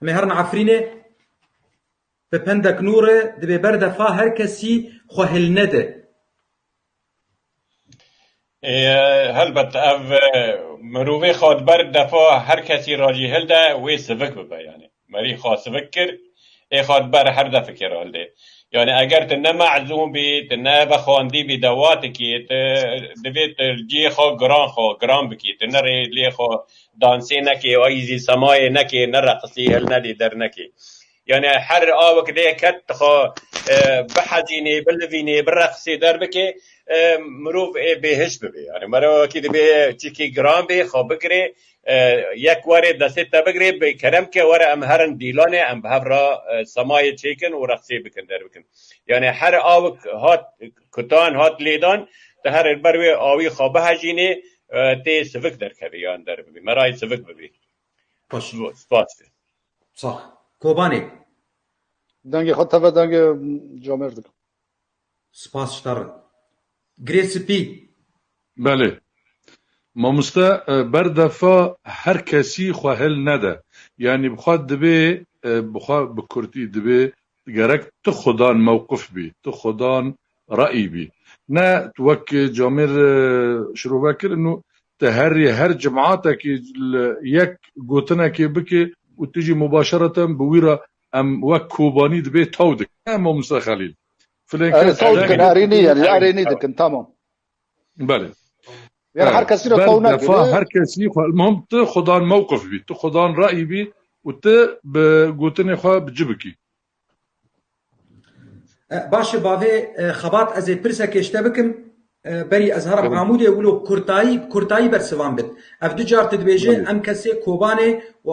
مهرن عفرینه به پندک نوره دبی بردفا هر کسی خوهل نده. هەلبەت ئەڤ مرۆڤێ خۆتبەر دەفا هەر کەسی ڕاجی هەلدا وێ سڤک ببە یانێ مەری خوا سڤک کرد ئێ خۆتبەر هەر دەفکێ هەلدێ یانێ ئەگەر tu ne mezûm bî tu ne vexwandî bî dewatekî tu divê tu ciyê xwe giran bikî tu nerê lê xwe dansê nekê ayîzî semayê nekê nereqisî hil nedî dernekê yani her awek lê ket dixwe bihezînê bilivînê bireqisê derbikê مرۆڤ bêhişt bibe yani merokî dibe çîkî giran bê xwe bigirê yek were destê te bigirê bi keremke were em herin dîlanê em bi hev re semayê çêkin û reqsê bikin derbikin yani her awek hat kutan hat lêdan te her ber wê awî xwe bihejînê tê sivik derkevî yan derbibî merayê sivik bibî spas صح کوبانی دنگ خود تفا دنگ جامعه دکم سپاس شتر گریسپی بله مامستا بردفا هر کسی خوهل نده یعنی بخواد دبی بخواد بکرتی دبی گرک تو خدان موقف بی تو خدان رأی بی نه توک جامر شروع بکر انه تهری هر جماعتك یک گوتنا که بکی و تجي مباشرة بويرة ام وك كوباني دبي تودك مامستا خليل فلان تودك اريني يعني اريني دكن تمام بله يعني هر كسي رطونك هر كسي المهم تو خدان موقف بي تو خدان رأي بي وت بقوتني خوا بجبكي باشه باوی خبات از پرسه کشته بکم بری از هرم عمودی یقولو کورتایی برسوان بد اف دو جار تدبیجه ام کسی کوبانه و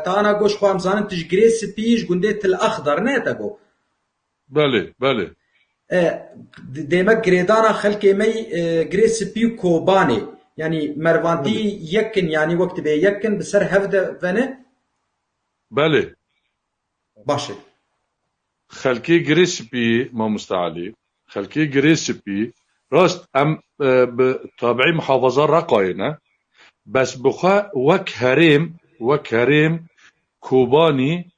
تانا گوش خوام زانن تش گریس پیش گنده تل اخضر نه تگو بله بله demek gredana xelkê me girê spî kobanê yani mervantî yekin yani wekti bê yekin bi ser hev de vene بله baş e خلكي جريسبي ما مستعلي خلكي جريسبي راست ام بطابعي محافظة رقاينة بس بخا وك هريم كوباني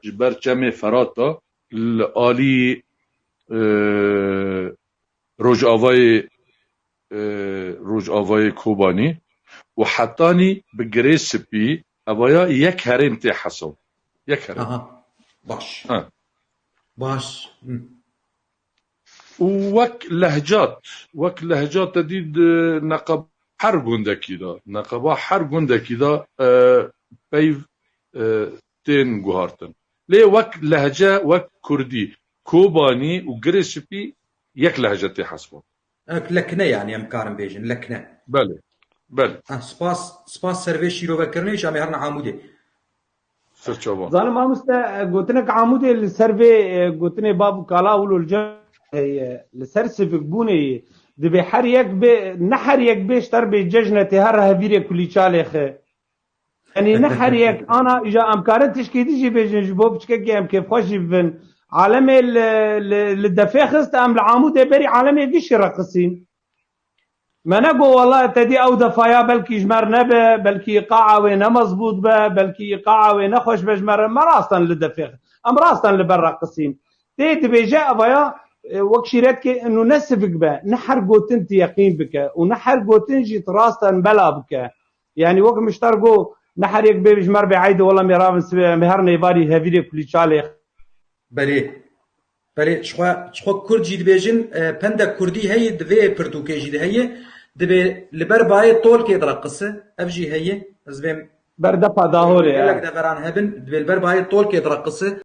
جبرچم فرات دا الآلی روج آوای کوبانی و حتانی بگریس بی اویا یک هرم تی حساب یک هرم باش و وک لهجات تدید نقب هر گندکی دا نقبا هر گندکی دا بیو تين جوهرتن ليه وك لهجة وك كردي كوباني وجريسبي يك لهجة تحسبه لكنه يعني امكارم بيجن لكنه بله سپاس سرویشی رو بکرنه شامی هرنا عموده سرچوبان ظالم امستا قلتنك عمودي السرفي قلتني باب كالا ولو الجو السرسفك بوني دبي حريك نحريك بيشتر بججنة هرها فيري كلي شالخ يعني نحريك انا اجا امكارن تشكيدي جي بيجن جبوب تشكي ام كيف خوش بن عالمي للدفاخست ام العمود بري عالمي فيش رقصين ما نقول والله تدي او دفايا بلكي جمر نبه بلكي قاعه وين مزبوط به بلكي قاعه وين خوش بجمر ما راستن للدفاخ ام راستن لبرقصين تي بيجا ابايا وكشيرتك انه نسفك به نحر قوتن يقين بك ونحر قوتن جيت راستن بلا بك يعني وقت مشترقو نحر يك بيج مر بعيد والله ميرافن مهرني باري هفيدي كلي چالخ بله شخوا کرد جید بیجن پنده کردی هی دوی پرتوکی جید هی دوی لبر بای طول که درقصه افجی هی از بیم برده پا داهوره لك دفران هبن دوی لبر بای طول که درقصه